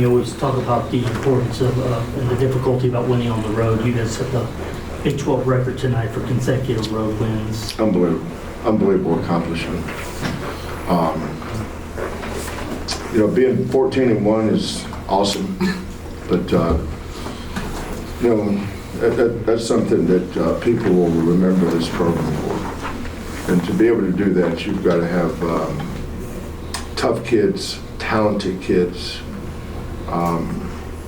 You always talk about the importance of and the difficulty about winning on the road. You guys set the Big 12 record tonight for consecutive road wins. Unbelievable accomplishment. Being 14-1 is awesome, but that's something that people will remember this program for. And to be able to do that, you've got to have tough kids, talented kids,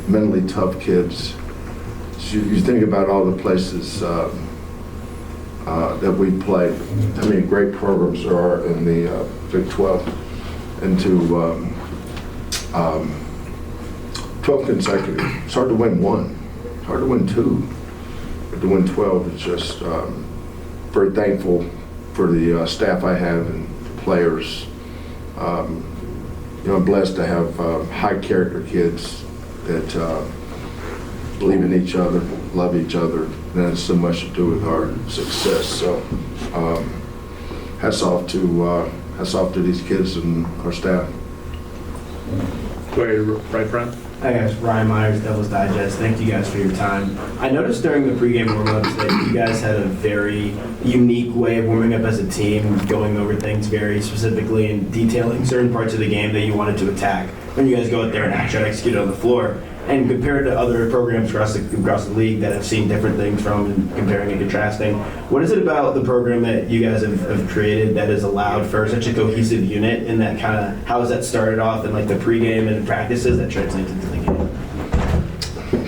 mentally tough kids. So you think about all the places that we played, how many great programs there are in the Big 12, and to 12 consecutive. It's hard to win one, it's hard to win two, but to win 12 is just very thankful for the staff I have and the players. I'm blessed to have high character kids that believe in each other, love each other, and that has so much to do with our success. So hats off to these kids and our staff. Go ahead, right front. Hi guys, Ryan Myers, Devil's Digest. Thank you guys for your time. I noticed during the pregame warm-ups that you guys had a very unique way of warming up as a team, going over things very specifically and detailing certain parts of the game that you wanted to attack when you guys go out there and actually execute on the floor. And compared to other programs across the league that have seen different things from and comparing and contrasting, what is it about the program that you guys have created that has allowed for such a cohesive unit, and that kind of, how has that started off in like the pregame and practices that translates into the game?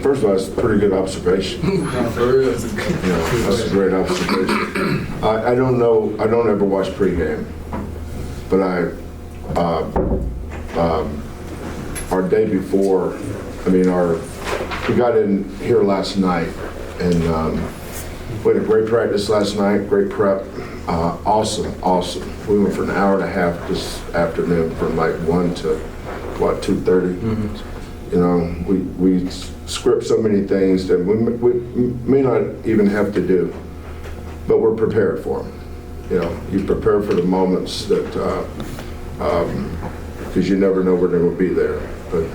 First of all, it's a pretty good observation. That's a great observation. I don't know, I don't ever watch pregame, but our day before, we got in here last night, and we had a great practice last night, great prep, awesome. We went for an hour and a half this afternoon from like 1 to, 2:30. Mm-hmm. We script so many things that we may not even have to do, but we're prepared for them. You prepare for the moments that, because you never know when they will be there. But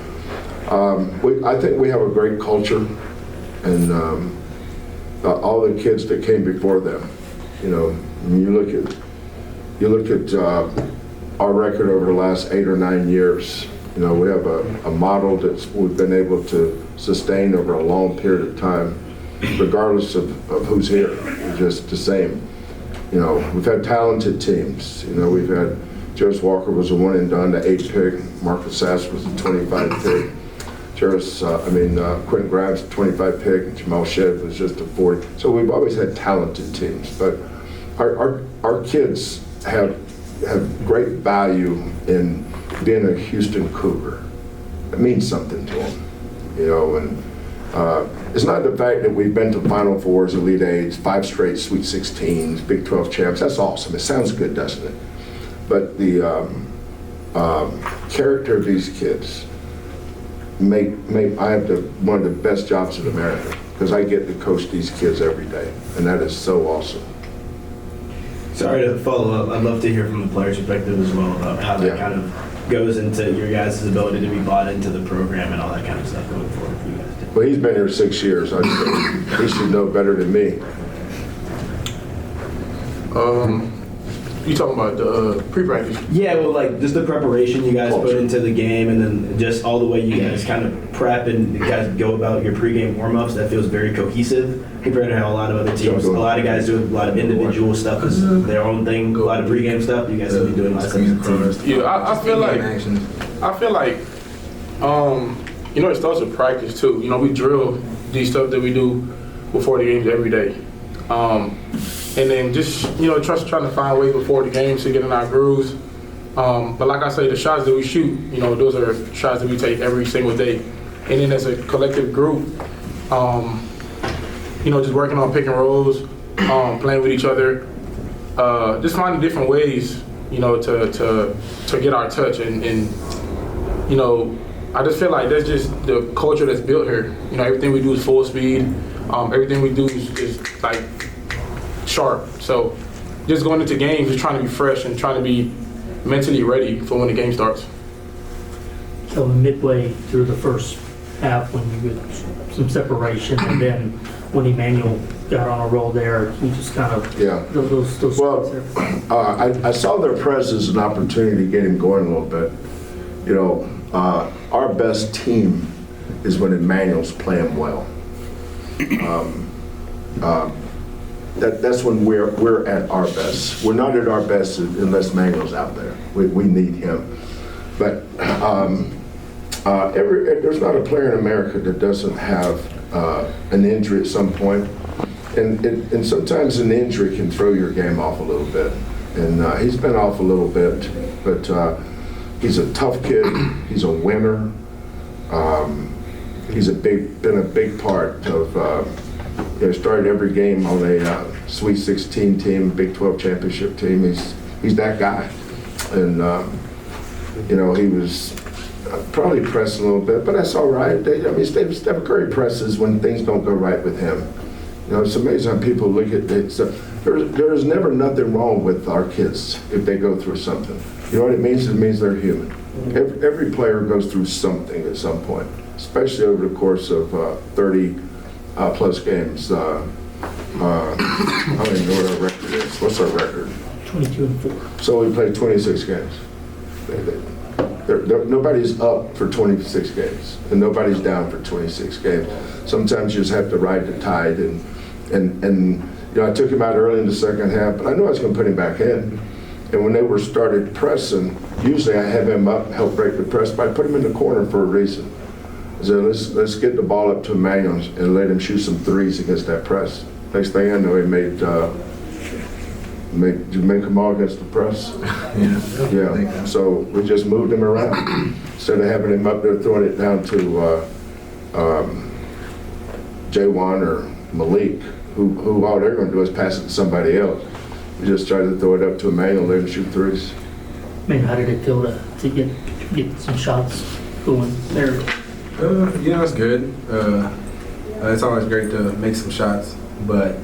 I think we have a great culture, and all the kids that came before them. When you look at our record over the last 8 or 9 years. We have a model that we've been able to sustain over a long period of time, regardless of who's here. It's just the same. We've had talented teams. We've had Joyce Walker was a 1 and done, the 8 pick. Marcus Sass was a 25 pick. Quentin Grimes, 25 pick, and Jamal Shedd was just a 40. So we've always had talented teams, but our kids have great value in being a Houston Cougar. It means something to them, and it's not the fact that we've been to Final Fours, Elite Eights, 5 straight Sweet 16s, Big 12 champs. That's awesome. It sounds good, doesn't it? But the character of these kids I have one of the best jobs in America, because I get to coach these kids every day, and that is so awesome. Sorry to follow up. I'd love to hear from the player's perspective as well about how that kind of goes into your guys' ability to be bought into the program and all that kind of stuff going forward for you guys. Well, he's been here 6 years. He should know better than me. You talking about the pre-practice? Yeah, well, like just the preparation you guys put into the game, and then just all the way you guys kind of prep and you guys go about your pregame warm-ups. That feels very cohesive compared to how a lot of other teams. A lot of guys do a lot of individual stuff, as their own thing. A lot of pregame stuff. You guys have been doing a lot of stuff as a team. Yeah, I feel like it starts with practice too. We drill these stuff that we do before the games every day. And then just, trying to find ways before the games to get in our grooves. But like I say, the shots that we shoot, those are shots that we take every single day. And then as a collective group, just working on pick and rolls, playing with each other, just finding different ways, to get our touch. And I just feel like that's just the culture that's built here. Everything we do is full speed. Everything we do is like sharp. So just going into games, just trying to be fresh and trying to be mentally ready for when the game starts. So midway through the first half, when you get some separation, and then when Emmanuel got on a roll there, he just kind of Yeah. those Well, there. I saw their press as an opportunity to get him going a little bit. You know, our best team is when Emmanuel's playing well. That's when we're at our best. We're not at our best unless Emmanuel's out there. We need him. But there's not a player in America that doesn't have an injury at some point. And sometimes an injury can throw your game off a little bit. And he's been off a little bit, but he's a tough kid. He's a winner. He's been a big part of, started every game on a Sweet 16 team, Big 12 championship team. He's that guy. And, he was probably pressing a little bit, but that's all right. Steph Curry presses when things don't go right with him. It's amazing how people look at it. So there's never nothing wrong with our kids if they go through something. You know what it means? It means they're human. Every player goes through something at some point, especially over the course of 30 plus games. I don't even know what our record is. What's our record? 22-4. So we played 26 games. Nobody's up for 26 games, and nobody's down for 26 games. Sometimes you just have to ride the tide, and I took him out early in the second half, but I knew I was going to put him back in. And when they started pressing, usually I have him up, help break the press, but I put him in the corner for a reason. I said, let's get the ball up to Emmanuel and let him shoot some threes against that press. Next thing I know, he did you make them all against the press? Yeah. So we just moved him around. Instead of having him up there throwing it down to J'Wan or Malik, who all they're going to do is pass it to somebody else. We just tried to throw it up to Emmanuel and let him shoot threes. How did it feel to get some shots going there? It's good. It's always great to make some shots, but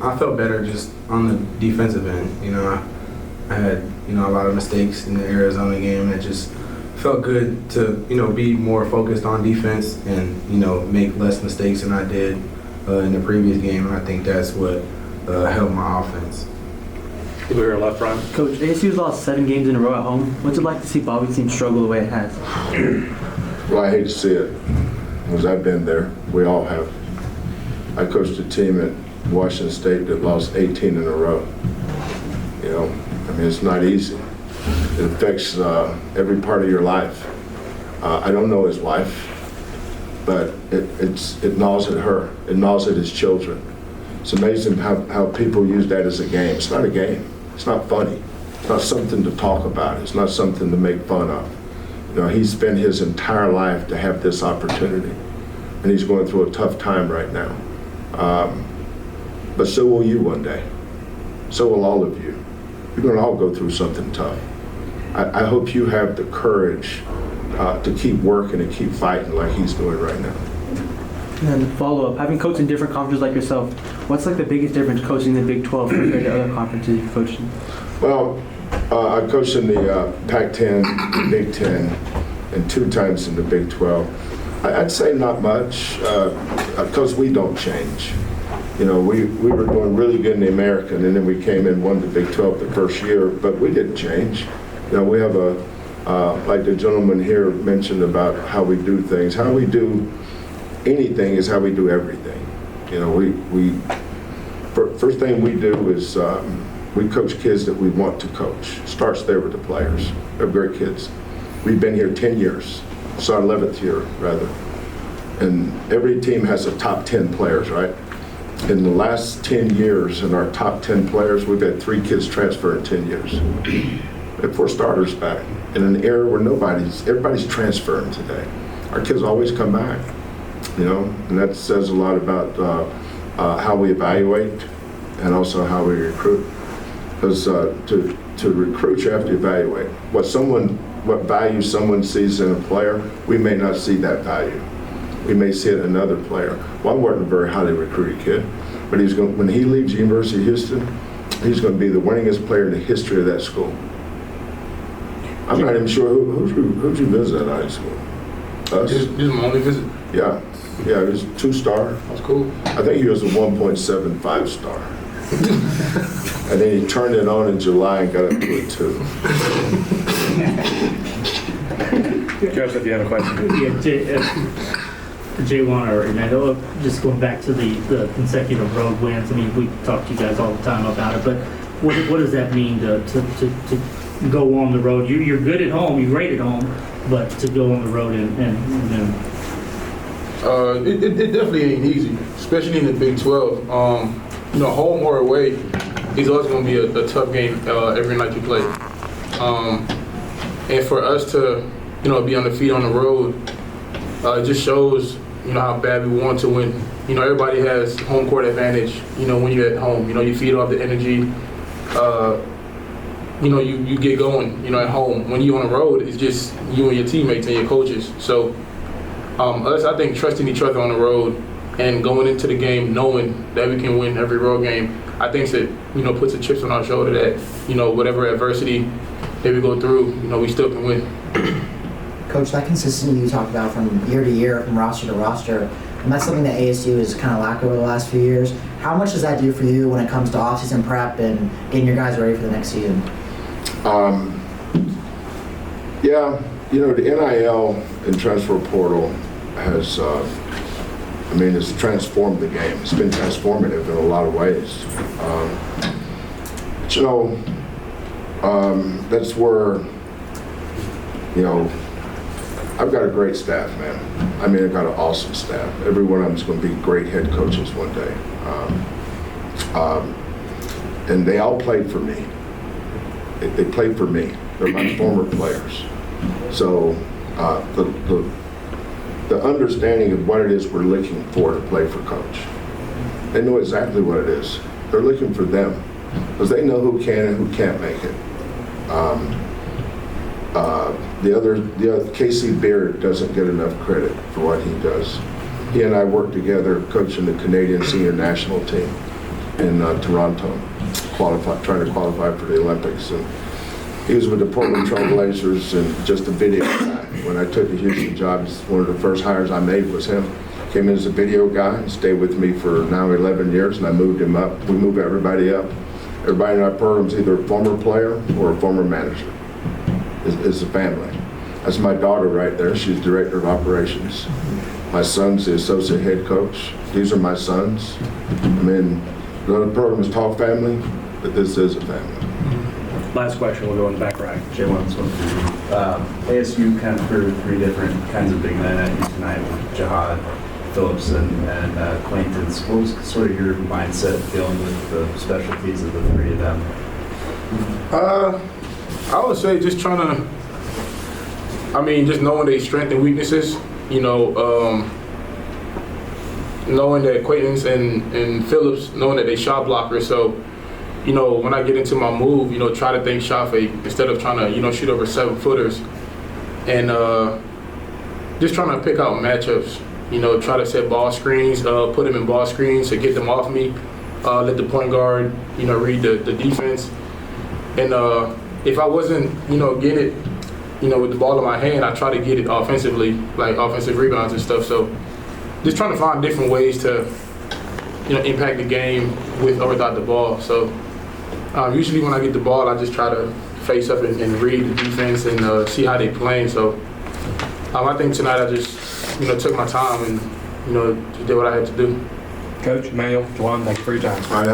I felt better just on the defensive end. I had a lot of mistakes in the Arizona game, and it just felt good to be more focused on defense and make less mistakes than I did in the previous game, and I think that's what helped my offense. Over here, left front. Coach, ASU's lost 7 games in a row at home. What's it like to see Bobby's team struggle the way it has? Well, I hate to see it, because I've been there. We all have. I coached a team at Washington State that lost 18 in a row. It's not easy. It affects every part of your life. I don't know his wife, but it gnaws at her. It gnaws at his children. It's amazing how people use that as a game. It's not a game. It's not funny. It's not something to talk about. It's not something to make fun of. He spent his entire life to have this opportunity, and he's going through a tough time right now. But so will you one day. So will all of you. You're going to all go through something tough. I hope you have the courage to keep working and keep fighting like he's doing right now. And then follow-up, having coached in different conferences like yourself, what's the biggest difference coaching in the Big 12 compared to other conferences you've coached in? Well, I coached in the Pac-10, the Big 10, and 2 times in the Big 12. I'd say not much, because we don't change. We were doing really good in the American, and then we came in, won the Big 12 the first year, but we didn't change. We have like the gentleman here mentioned about how we do things. How we do anything is how we do everything. First thing we do is we coach kids that we want to coach. Starts there with the players. They're great kids. We've been here 10 years. It's our 11th year, rather. And every team has a top 10 players, right? In the last 10 years, in our top 10 players, we've had 3 kids transfer in 10 years. We have 4 starters back. In an era where everybody's transferring today. Our kids always come back, and that says a lot about how we evaluate and also how we recruit. Because to recruit, you have to evaluate. What value someone sees in a player, we may not see that value. We may see it in another player. Well, I wasn't a very highly recruited kid, but when he leaves University of Houston, he's going to be the winningest player in the history of that school. I'm not even sure who'd you visit at high school? Us? This is my only visit. Yeah, it was 2-star. That's cool. I think he was a 1.75 star. And then he turned it on in July and got up to a 2. Coach, if you have a question. Yeah, J'Wan or Emanuel, just going back to the consecutive road wins. I mean, we talk to you guys all the time about it, but what does that mean to go on the road? You're good at home, you're great at home, but to go on the road and then. It definitely ain't easy, especially in the Big 12. Home or away, it's always going to be a tough game every night you play. And for us to, be on the feet on the road, it just shows, how bad we want to win. Everybody has home court advantage, when you're at home. You feed off the energy. You get going, at home. When you're on the road, it's just you and your teammates and your coaches. So us, I think, trusting each other on the road and going into the game knowing that we can win every road game, I think that, puts the chips on our shoulder that, whatever adversity that we go through, we still can win. Coach, that consistency you talked about from year to year, from roster to roster, and that's something that ASU has kind of lacked over the last few years. How much does that do for you when it comes to offseason prep and getting your guys ready for the next season? The NIL and transfer portal has, it's transformed the game. It's been transformative in a lot of ways. That's where, I've got a great staff, man. I've got an awesome staff. Every one of them is going to be great head coaches one day. And they all played for me. They played for me. They're my former players. So the understanding of what it is we're looking for to play for coach. They know exactly what it is. They're looking for them because they know who can and who can't make it. The other Casey Beard doesn't get enough credit for what he does. He and I worked together coaching the Canadian senior national team in Toronto, trying to qualify for the Olympics. And he was with the Portland Trailblazers and just a video guy. When I took the Houston job, one of the first hires I made was him. Came in as a video guy and stayed with me for now 11 years, and I moved him up. We moved everybody up. Everybody in our program is either a former player or a former manager. It's a family. That's my daughter right there. She's director of operations. My son's the associate head coach. These are my sons. The other program is Tall Family, but this is a family. Last question, we'll go in the back right. J'Wan, this one for you. ASU kind of threw 3 different kinds of big men at you tonight with Jihad, Phillips, and Quaintance. What was sort of your mindset dealing with the specialties of the 3 of them? I would say just trying to, just knowing their strengths and weaknesses, knowing that Quaintance and Phillips, knowing that they shot blockers. So, when I get into my move, try to think shot fake instead of trying to, shoot over 7-footers. And just trying to pick out matchups, try to set ball screens, put them in ball screens to get them off me, let the point guard, read the defense. And if I wasn't, getting it, with the ball in my hand, I try to get it offensively, like offensive rebounds and stuff. So just trying to find different ways to, impact the game with or without the ball. So usually when I get the ball, I just try to face up and read the defense and see how they play. So I think tonight I just, took my time and, just did what I had to do. Coach, Emanuel, J'Wan, thank you for your time. All right.